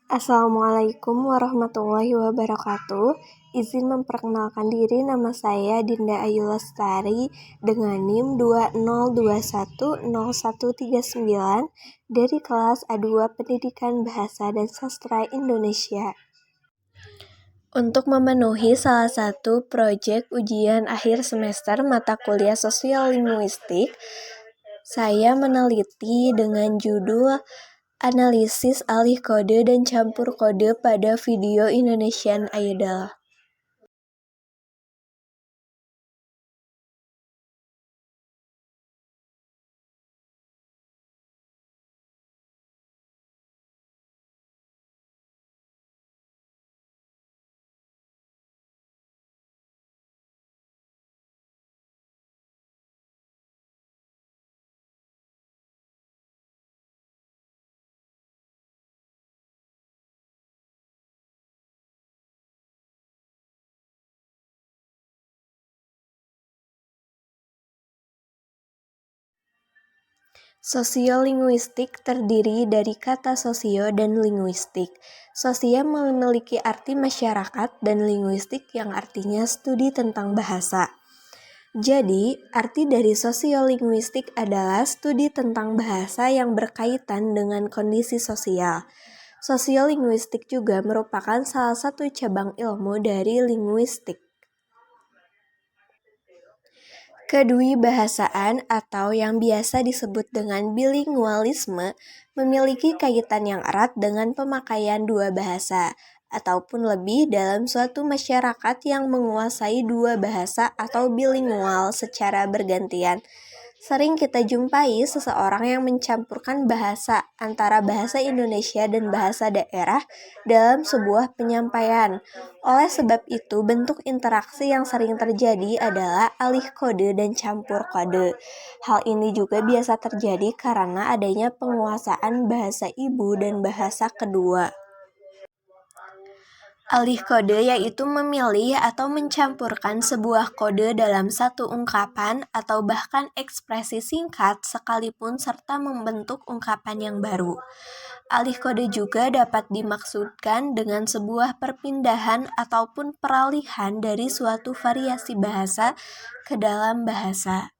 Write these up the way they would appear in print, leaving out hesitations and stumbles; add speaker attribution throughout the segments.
Speaker 1: Assalamualaikum warahmatullahi wabarakatuh. Izin memperkenalkan diri, nama saya Dinda Ayu Lestari dengan NIM 20210139 dari kelas A2 Pendidikan Bahasa dan Sastra Indonesia. Untuk memenuhi salah satu proyek ujian akhir semester mata kuliah sosial linguistik, saya meneliti dengan judul Analisis alih kode dan campur kode pada video Indonesian Idol. Sosiolinguistik terdiri dari kata sosio dan linguistik. Sosial memiliki arti masyarakat dan linguistik yang artinya studi tentang bahasa. Jadi, arti dari sosiolinguistik adalah studi tentang bahasa yang berkaitan dengan kondisi sosial. Sosiolinguistik juga merupakan salah satu cabang ilmu dari linguistik. Kedewibahasaan atau yang biasa disebut dengan bilingualisme memiliki kaitan yang erat dengan pemakaian dua bahasa ataupun lebih dalam suatu masyarakat yang menguasai dua bahasa atau bilingual secara bergantian. Sering kita jumpai seseorang yang mencampurkan bahasa antara bahasa Indonesia dan bahasa daerah dalam sebuah penyampaian. Oleh sebab itu, bentuk interaksi yang sering terjadi adalah alih kode dan campur kode. Hal ini juga biasa terjadi karena adanya penguasaan bahasa ibu dan bahasa kedua. Alih kode yaitu memilih atau mencampurkan sebuah kode dalam satu ungkapan atau bahkan ekspresi singkat sekalipun serta membentuk ungkapan yang baru. Alih kode juga dapat dimaksudkan dengan sebuah perpindahan ataupun peralihan dari suatu variasi bahasa ke dalam bahasa.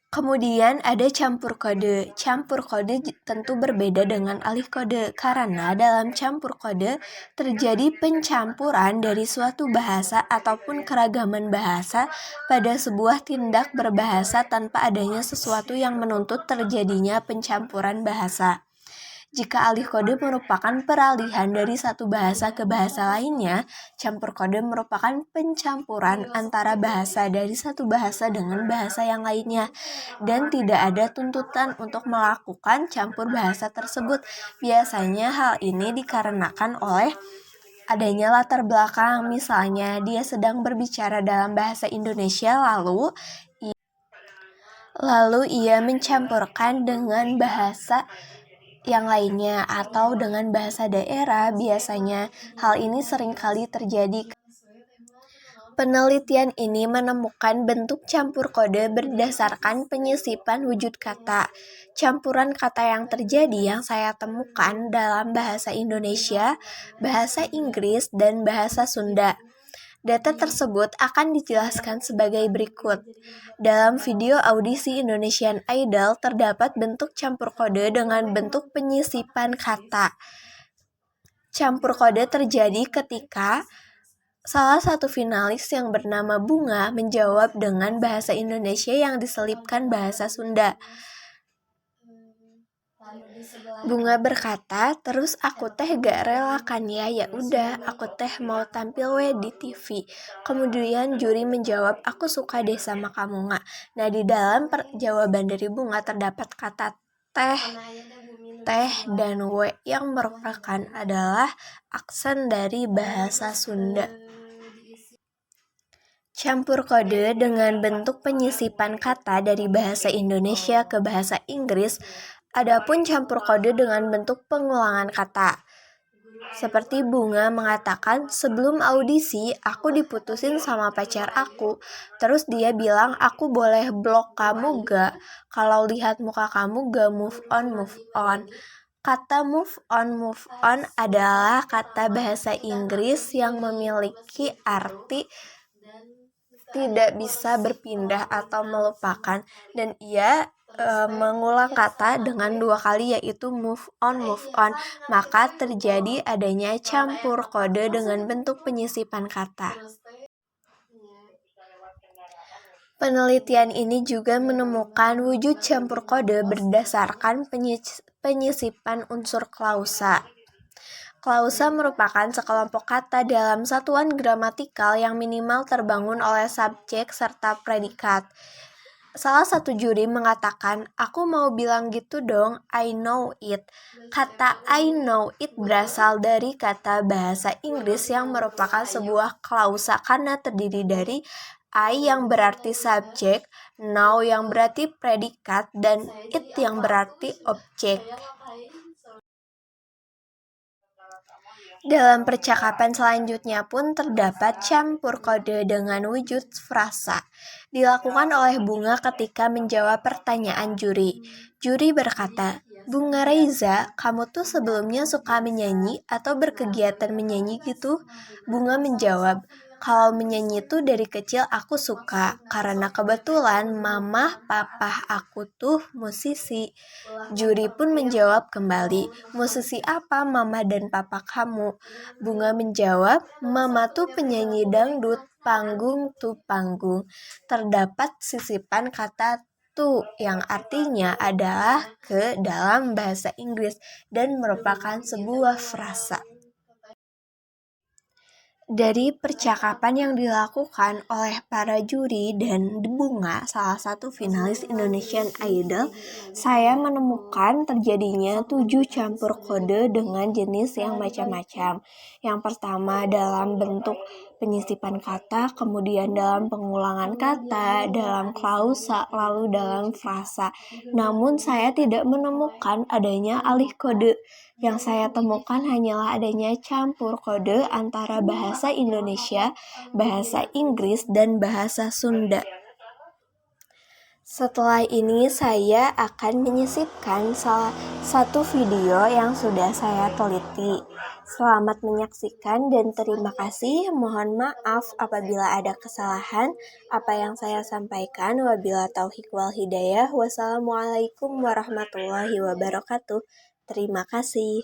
Speaker 1: Kemudian ada campur kode. Campur kode tentu berbeda dengan alih kode karena dalam campur kode terjadi pencampuran dari suatu bahasa ataupun keragaman bahasa pada sebuah tindak berbahasa tanpa adanya sesuatu yang menuntut terjadinya pencampuran bahasa. Jika alih kode merupakan peralihan dari satu bahasa ke bahasa lainnya, campur kode merupakan pencampuran antara bahasa dari satu bahasa dengan bahasa yang lainnya, dan tidak ada tuntutan untuk melakukan campur bahasa tersebut. Biasanya hal ini dikarenakan oleh adanya latar belakang, misalnya dia sedang berbicara dalam bahasa Indonesia lalu ia mencampurkan dengan bahasa yang lainnya atau dengan bahasa daerah. Biasanya hal ini seringkali terjadi. Penelitian ini menemukan bentuk campur kode berdasarkan penyisipan wujud kata. Campuran kata yang terjadi yang saya temukan dalam bahasa Indonesia, bahasa Inggris, dan bahasa Sunda. Data tersebut akan dijelaskan sebagai berikut. Dalam video audisi Indonesian Idol terdapat bentuk campur kode dengan bentuk penyisipan kata. Campur kode terjadi ketika salah satu finalis yang bernama Bunga menjawab dengan bahasa Indonesia yang diselipkan bahasa Sunda. Bunga berkata, "Terus aku teh gak rela kan ya udah aku teh mau tampil we di TV." Kemudian juri menjawab, "Aku suka deh sama kamu nggak?" Nah, di dalam jawaban dari Bunga terdapat kata teh dan we yang merupakan adalah aksen dari bahasa Sunda. Campur kode dengan bentuk penyisipan kata dari bahasa Indonesia ke bahasa Inggris. Adapun campur kode dengan bentuk pengulangan kata. Seperti Bunga mengatakan, "Sebelum audisi, aku diputusin sama pacar aku. Terus dia bilang, aku boleh blok kamu gak? Kalau lihat muka kamu gak move on. Kata move on adalah kata bahasa Inggris yang memiliki arti tidak bisa berpindah atau melupakan, dan ia mengulang kata dengan 2 kali, yaitu move on, maka terjadi adanya campur kode dengan bentuk penyisipan kata. Penelitian ini juga menemukan wujud campur kode berdasarkan penyisipan unsur klausa. Klausa merupakan sekelompok kata dalam satuan gramatikal yang minimal terbangun oleh subjek serta predikat. Salah satu juri mengatakan, "Aku mau bilang gitu dong, I know it." Kata I know it berasal dari kata bahasa Inggris yang merupakan sebuah klausa karena terdiri dari I yang berarti subjek, know yang berarti predikat, dan it yang berarti objek. Dalam percakapan selanjutnya pun terdapat campur kode dengan wujud frasa. Dilakukan oleh Bunga ketika menjawab pertanyaan juri. Juri berkata, "Bunga Reza, kamu tuh sebelumnya suka menyanyi atau berkegiatan menyanyi gitu?" Bunga menjawab, "Kalau menyanyi tuh dari kecil aku suka, karena kebetulan mama papa aku tuh musisi." Juri pun menjawab kembali, "Musisi apa mama dan papa kamu?" Bunga menjawab, "Mama tuh penyanyi dangdut, panggung tuh panggung." Terdapat sisipan kata tuh yang artinya adalah ke dalam bahasa Inggris dan merupakan sebuah frasa. Dari percakapan yang dilakukan oleh para juri dan Bunga, salah satu finalis Indonesian Idol, saya menemukan terjadinya 7 campur kode dengan jenis yang macam-macam. Yang pertama dalam bentuk penyisipan kata, kemudian dalam pengulangan kata, dalam klausa, lalu dalam frasa. Namun saya tidak menemukan adanya alih kode. Yang saya temukan hanyalah adanya campur kode antara bahasa Indonesia, bahasa Inggris, dan bahasa Sunda. Setelah ini saya akan menyisipkan salah satu video yang sudah saya teliti. Selamat menyaksikan dan terima kasih. Mohon maaf apabila ada kesalahan apa yang saya sampaikan. Wabila taufiq wal hidayah. Wassalamualaikum warahmatullahi wabarakatuh. Terima kasih.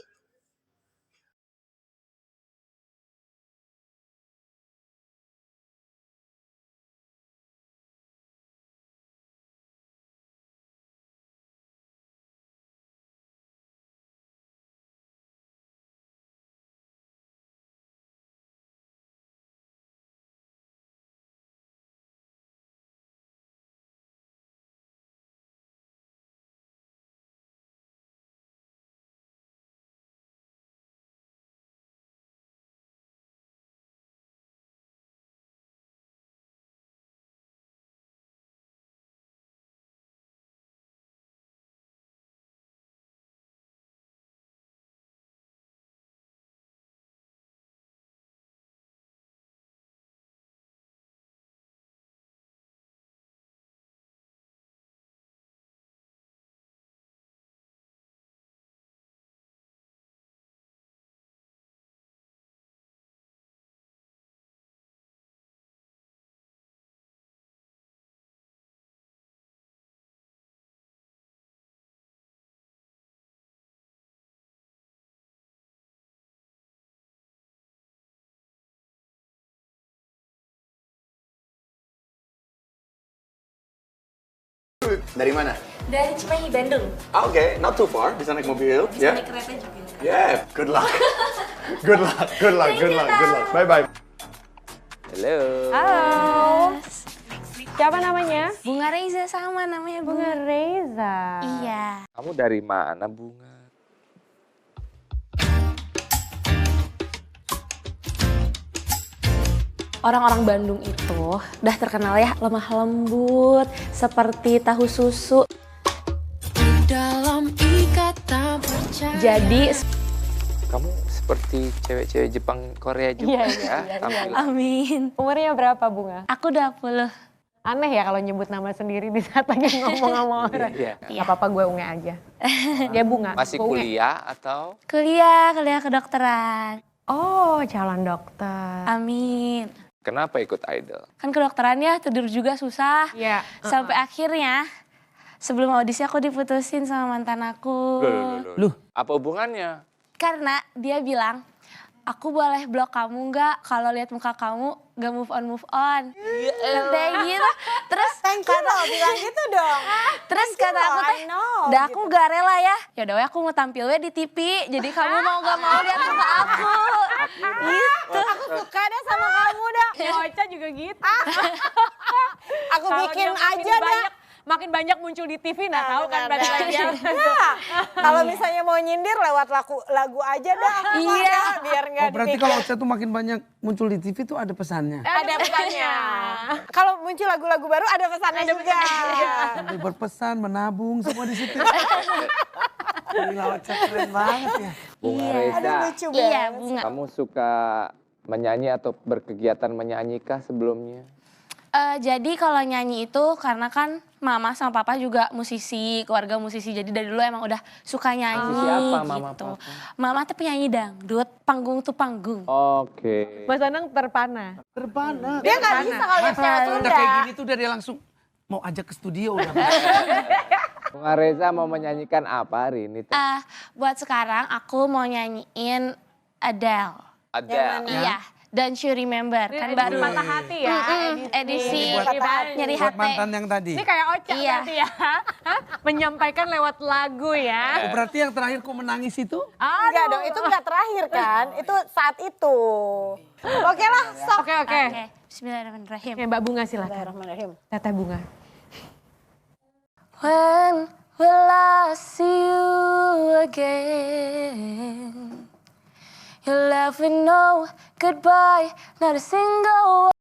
Speaker 2: Dari mana?
Speaker 3: Dari Cimahi, Bandung.
Speaker 2: Oke, not too far. Bisa naik mobil.
Speaker 3: Bisa naik kereta juga.
Speaker 2: Yeah, good luck. Good luck, good luck, good luck, good luck. Bye-bye.
Speaker 4: Halo.
Speaker 5: Halo. Siapa namanya?
Speaker 3: Bunga Reza sama namanya
Speaker 5: Bunga Reza.
Speaker 3: Iya.
Speaker 4: Kamu dari mana, Bunga?
Speaker 5: Orang-orang Bandung itu udah terkenal ya lemah lembut, seperti tahu susu.
Speaker 3: Dalam ikatan percaya.
Speaker 5: Jadi
Speaker 4: Kamu seperti cewek-cewek Jepang Korea juga
Speaker 5: Iya,
Speaker 4: ya?
Speaker 5: iya.
Speaker 4: Tampilan.
Speaker 3: Amin.
Speaker 5: umurnya berapa Bunga?
Speaker 3: Aku 20.
Speaker 6: Aneh ya kalau nyebut nama sendiri di saat lagi ngomong sama orang.
Speaker 4: Iya.
Speaker 6: Gak apa-apa gue Unge aja. Dia Bunga.
Speaker 4: Masih
Speaker 6: Gue Unge.
Speaker 4: kuliah atau?
Speaker 5: Kuliah kedokteran.
Speaker 6: Oh calon dokter.
Speaker 5: Amin.
Speaker 4: Kenapa ikut idol?
Speaker 5: Kan kedokteran ya tidur juga susah.
Speaker 6: Iya.
Speaker 5: Sampai akhirnya sebelum audisi aku diputusin sama mantan aku.
Speaker 4: Loh. Apa hubungannya?
Speaker 5: Karena dia bilang, aku boleh blok kamu nggak kalau lihat muka kamu gak move on. Kayak gitu. Terus
Speaker 7: Thank you loh bilang gitu dong.
Speaker 5: terus kata aku teh,
Speaker 7: I know,
Speaker 5: dah aku
Speaker 7: gitu.
Speaker 5: gak rela ya. Yaudah we, aku mau tampil we di TV. Jadi kamu mau gak mau lihat muka aku. Gitu.
Speaker 7: Aku suka deh sama kamu dah.
Speaker 6: Ocha juga gitu.
Speaker 7: Aku
Speaker 6: Kalau
Speaker 7: bikin
Speaker 6: dia makin
Speaker 7: aja dah.
Speaker 6: banyak- Makin banyak muncul di TV, nah tahu kan berarti dia.
Speaker 7: Iya. Kalau misalnya mau nyindir lewat lagu aja dah.
Speaker 5: Iya.
Speaker 7: Biar nggak
Speaker 8: Berarti kalau Ocha tuh makin banyak muncul di TV tuh ada pesannya.
Speaker 7: ada pesannya. Kalau muncul lagu-lagu baru ada pesannya juga.
Speaker 8: Sampai berpesan, menabung, semua di situ. Gila Ocha keren banget ya.
Speaker 4: Bunga
Speaker 7: Aduh
Speaker 4: Reza,
Speaker 7: lucu
Speaker 5: Iya,
Speaker 7: banget.
Speaker 5: Bunga.
Speaker 4: kamu suka menyanyi atau berkegiatan menyanyikah sebelumnya?
Speaker 5: Jadi kalau nyanyi itu karena kan mama sama papa juga musisi, keluarga musisi. Jadi dari dulu emang udah suka nyanyi
Speaker 4: Musisi apa,
Speaker 5: gitu.
Speaker 4: mama, papa?
Speaker 5: Mama tuh penyanyi dangdut, panggung tuh panggung.
Speaker 4: Oke.
Speaker 6: Mas Anang terpana.
Speaker 8: Terpana.
Speaker 7: Dia nggak bisa kalau lihat cewek
Speaker 8: Udah
Speaker 7: Sunda.
Speaker 8: kayak gini tuh udah dia langsung mau ajak ke studio udah.
Speaker 4: Bunga Reza mau menyanyikan apa hari ini? Teh?
Speaker 5: Buat sekarang aku mau nyanyiin Adele.
Speaker 4: Adele.
Speaker 5: Iya, Don't You Remember. Kan baru
Speaker 6: Patah hati ya.
Speaker 5: edisi
Speaker 8: Buat-
Speaker 5: nyeri
Speaker 8: Buat
Speaker 5: hati.
Speaker 8: mantan yang tadi.
Speaker 6: Ini kayak Ocha
Speaker 5: Iya.
Speaker 6: berarti ya. Hah? Menyampaikan lewat lagu ya.
Speaker 8: Oh, berarti yang terakhir ku menangis itu?
Speaker 7: Enggak dong, itu nggak terakhir kan. Itu saat itu. Oke lah, stop.
Speaker 6: Oke.
Speaker 5: Oke, Bismillahirrahmanirrahim.
Speaker 6: Mbak Bunga silakan.
Speaker 7: Bismillahirrahmanirrahim.
Speaker 6: Teteh Bunga.
Speaker 5: When will I see you again? Your love with no goodbye, not a single